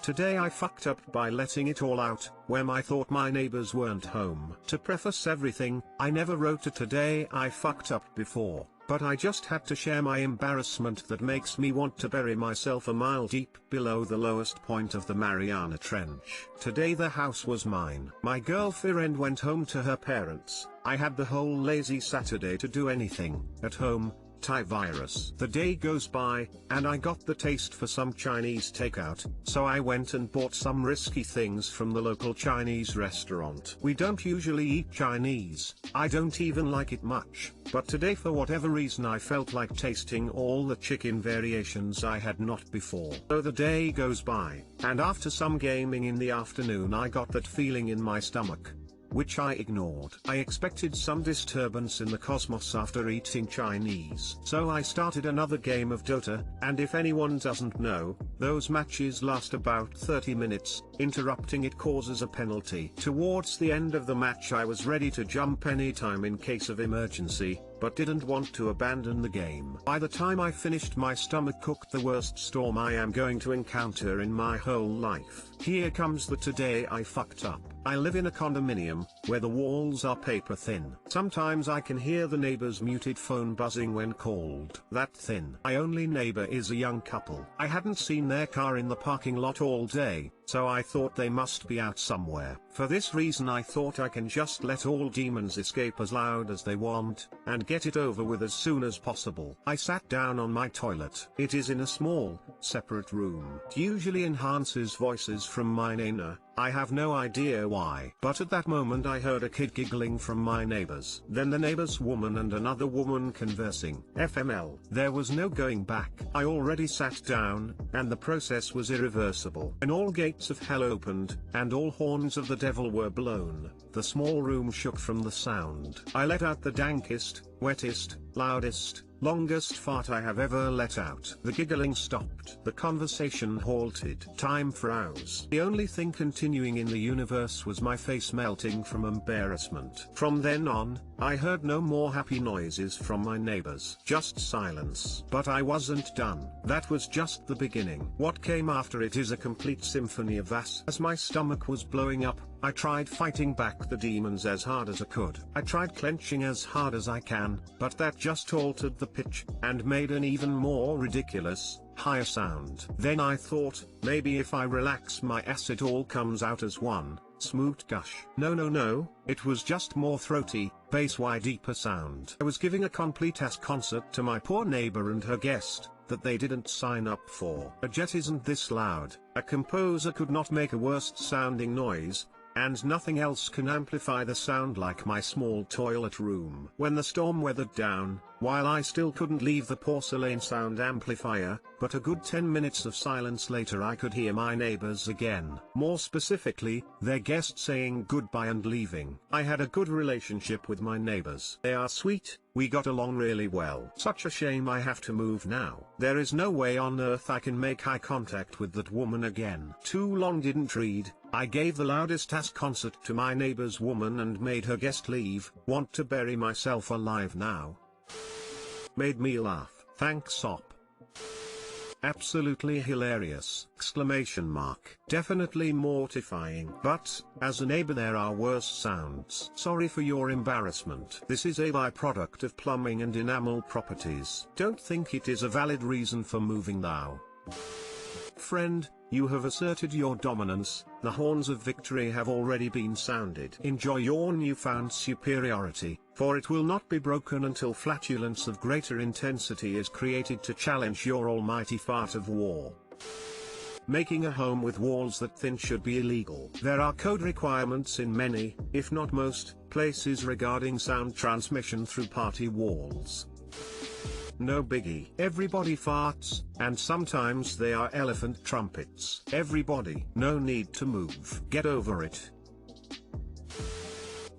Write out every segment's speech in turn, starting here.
Today I fucked up by letting it all out, when I thought my neighbors weren't home. To preface everything, I never wrote a "today I fucked up" before, but I just had to share my embarrassment that makes me want to bury myself a mile deep below the lowest point of the Mariana Trench. Today the house was mine. My girlfriend went home to her parents. I had the whole lazy Saturday to do anything at home. Virus. The day goes by, and I got the taste for some Chinese takeout, so I went and bought some risky things from the local Chinese restaurant. We don't usually eat Chinese, I don't even like it much, but today for whatever reason I felt like tasting all the chicken variations I had not before. So the day goes by, and after some gaming in the afternoon I got that feeling in my stomach, which I ignored. I expected some disturbance in the cosmos after eating Chinese. So I started another game of Dota, and if anyone doesn't know, those matches last about 30 minutes, interrupting it causes a penalty. Towards the end of the match I was ready to jump anytime in case of emergency, but didn't want to abandon the game. By the time I finished my stomach cooked the worst storm I am going to encounter in my whole life. Here comes the today I fucked up. I live in a condominium, where the walls are paper thin. Sometimes I can hear the neighbor's muted phone buzzing when called. That thin. My only neighbor is a young couple. I hadn't seen their car in the parking lot all day, so I thought they must be out somewhere. For this reason I thought I can just let all demons escape as loud as they want, and get it over with as soon as possible. I sat down on my toilet. It is in a small, separate room. It usually enhances voices from my neighbor. I have no idea why. But at that moment I heard a kid giggling from my neighbors. Then the neighbor's woman and another woman conversing. FML. There was no going back. I already sat down, and the process was irreversible. When all gates of hell opened, and all horns of the devil were blown, the small room shook from the sound. I let out the dankest, wettest, loudest, longest fart I have ever let out. The giggling stopped. The conversation halted. Time froze. The only thing continuing in the universe was my face melting from embarrassment. From then on, I heard no more happy noises from my neighbors. Just silence. But I wasn't done. That was just the beginning. What came after it is a complete symphony of vas. As my stomach was blowing up, I tried fighting back the demons as hard as I could. I tried clenching as hard as I can, but that just altered the pitch, and made an even more ridiculous, higher sound. Then I thought, maybe if I relax my ass it all comes out as one smooth gush. No, it was just more throaty, bass-wide deeper sound. I was giving a complete ass concert to my poor neighbor and her guest, that they didn't sign up for. A jet isn't this loud, a composer could not make a worse sounding noise, and nothing else can amplify the sound like my small toilet room. When the storm weathered down, while I still couldn't leave the porcelain sound amplifier, but a good 10 minutes of silence later I could hear my neighbors again. More specifically, their guest saying goodbye and leaving. I had a good relationship with my neighbors. They are sweet, we got along really well. Such a shame I have to move now. There is no way on earth I can make eye contact with that woman again. Too long didn't read. I gave the loudest ass concert to my neighbor's woman and made her guest leave. Want to bury myself alive now. Made me laugh. Thanks op. Absolutely hilarious! Exclamation mark. Definitely mortifying. But, as a neighbor there are worse sounds. Sorry for your embarrassment. This is a byproduct of plumbing and enamel properties. Don't think it is a valid reason for moving now. Friend, you have asserted your dominance, the horns of victory have already been sounded. Enjoy your newfound superiority, for it will not be broken until flatulence of greater intensity is created to challenge your almighty fart of war. Making a home with walls that thin should be illegal. There are code requirements in many, if not most, places regarding sound transmission through party walls. No biggie. Everybody farts, and sometimes they are elephant trumpets. Everybody. No need to move. Get over it.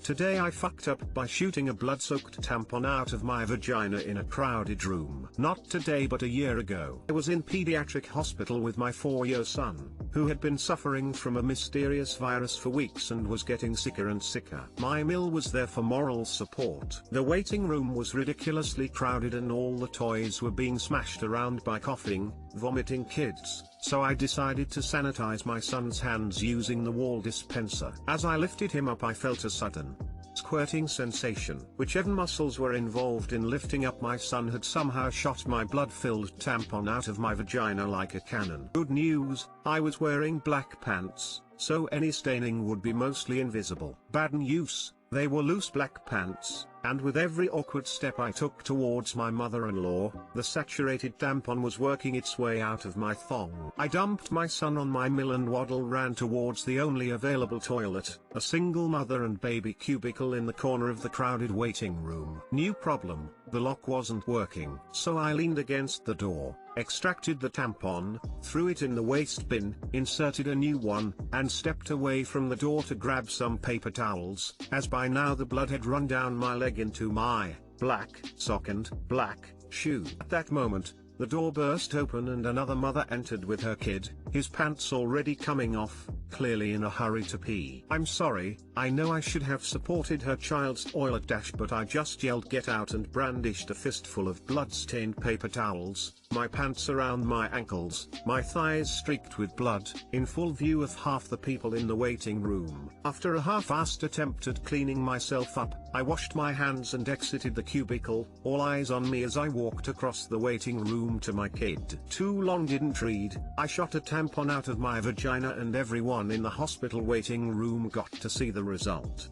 Today I fucked up by shooting a blood-soaked tampon out of my vagina in a crowded room. Not today but a year ago. I was in pediatric hospital with my 4-year son. who had been suffering from a mysterious virus for weeks and was getting sicker and sicker. My meal was there for moral support. The waiting room was ridiculously crowded and all the toys were being smashed around by coughing, vomiting kids, so I decided to sanitize my son's hands using the wall dispenser. As I lifted him up, I felt a sudden squirting sensation. Whichever muscles were involved in lifting up my son had somehow shot my blood-filled tampon out of my vagina like a cannon. Good news, I was wearing black pants, so any staining would be mostly invisible. Bad news, they were loose black pants, and with every awkward step I took towards my mother-in-law, the saturated tampon was working its way out of my thong. I dumped my son on my mill and ran towards the only available toilet, a single mother and baby cubicle in the corner of the crowded waiting room. New problem, the lock wasn't working. So I leaned against the door, extracted the tampon, threw it in the waste bin, inserted a new one, and stepped away from the door to grab some paper towels, as by now the blood had run down my leg into my black sock and black shoe. At that moment, the door burst open and another mother entered with her kid, his pants already coming off, clearly in a hurry to pee. I'm sorry, I know I should have supported her child's toilet dash, but I just yelled get out and brandished a fistful of blood-stained paper towels, my pants around my ankles, my thighs streaked with blood, in full view of half the people in the waiting room. After a half-assed attempt at cleaning myself up, I washed my hands and exited the cubicle, all eyes on me as I walked across the waiting room to my kid. Too long didn't read, I shot a tampon out of my vagina and everyone in the hospital waiting room got to see the result.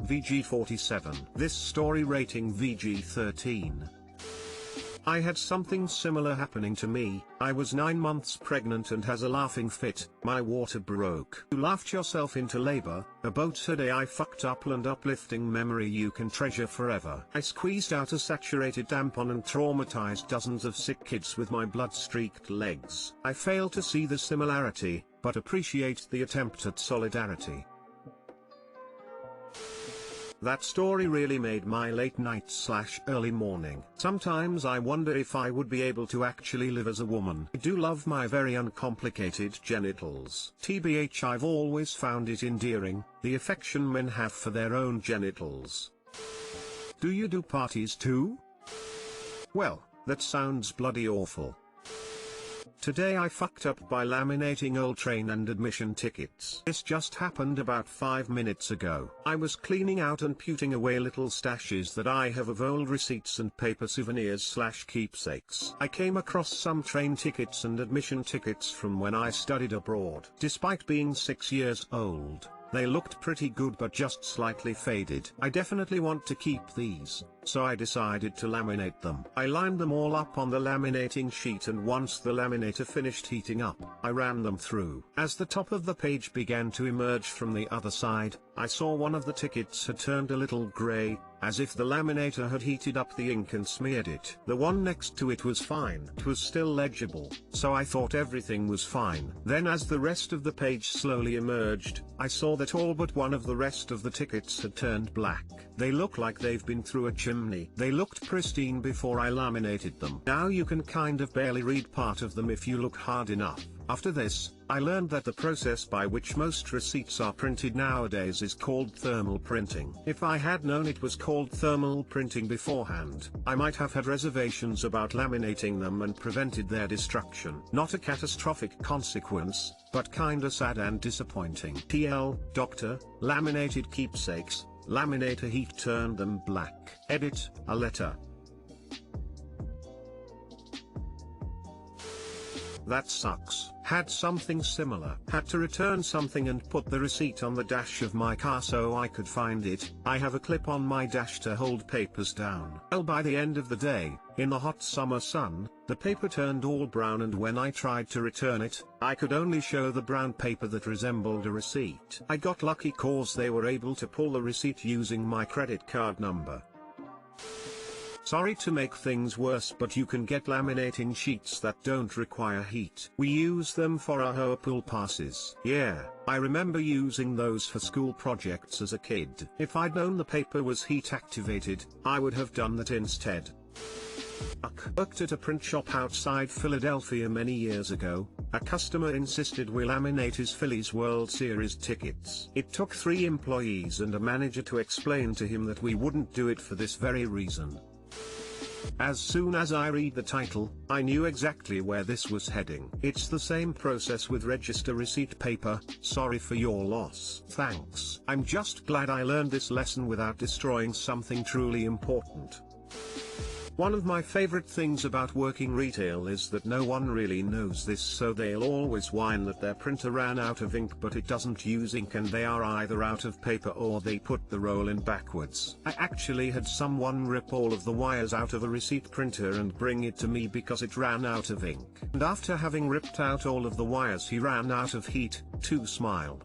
VG47. This story rating VG13. I had something similar happening to me. I was 9 months pregnant and has a laughing fit, my water broke. You laughed yourself into labor, about today I fucked up and uplifting memory you can treasure forever. I squeezed out a saturated tampon and traumatized dozens of sick kids with my blood-streaked legs. I fail to see the similarity, but appreciate the attempt at solidarity. That story really made my late night/early morning. Sometimes I wonder if I would be able to actually live as a woman. I do love my very uncomplicated genitals. TBH, I've always found it endearing, the affection men have for their own genitals. Do you do parties too? Well, that sounds bloody awful. Today I fucked up by laminating old train and admission tickets. This just happened about 5 minutes ago. I was cleaning out and putting away little stashes that I have of old receipts and paper souvenirs/keepsakes. I came across some train tickets and admission tickets from when I studied abroad. Despite being 6 years old, they looked pretty good but just slightly faded. I definitely want to keep these, so I decided to laminate them. I lined them all up on the laminating sheet and once the laminator finished heating up, I ran them through. As the top of the page began to emerge from the other side, I saw one of the tickets had turned a little grey, as if the laminator had heated up the ink and smeared it. The one next to it was fine. It was still legible, so I thought everything was fine. Then as the rest of the page slowly emerged, I saw that all but one of the rest of the tickets had turned black. They look like they've been through a chimney. They looked pristine before I laminated them. Now you can kind of barely read part of them if you look hard enough. After this, I learned that the process by which most receipts are printed nowadays is called thermal printing. If I had known it was called thermal printing beforehand, I might have had reservations about laminating them and prevented their destruction. Not a catastrophic consequence, but kinda sad and disappointing. TL, Doctor, laminated keepsakes, laminator heat turned them black. Edit, a letter. That sucks. Had something similar. Had to return something and put the receipt on the dash of my car so I could find it. I have a clip on my dash to hold papers down. Well, by the end of the day, in the hot summer sun, the paper turned all brown and when I tried to return it, I could only show the brown paper that resembled a receipt. I got lucky cause they were able to pull the receipt using my credit card number. Sorry to make things worse, but you can get laminating sheets that don't require heat. We use them for our pool passes. Yeah, I remember using those for school projects as a kid. If I'd known the paper was heat activated, I would have done that instead. Worked at a print shop outside Philadelphia many years ago. A customer insisted we laminate his Phillies World Series tickets. It took 3 employees and a manager to explain to him that we wouldn't do it for this very reason. As soon as I read the title, I knew exactly where this was heading. It's the same process with register receipt paper. Sorry for your loss. Thanks. I'm just glad I learned this lesson without destroying something truly important. One of my favorite things about working retail is that no one really knows this, so they'll always whine that their printer ran out of ink but it doesn't use ink, and they are either out of paper or they put the roll in backwards. I actually had someone rip all of the wires out of a receipt printer and bring it to me because it ran out of ink. And after having ripped out all of the wires he ran out of heat, too. Smile.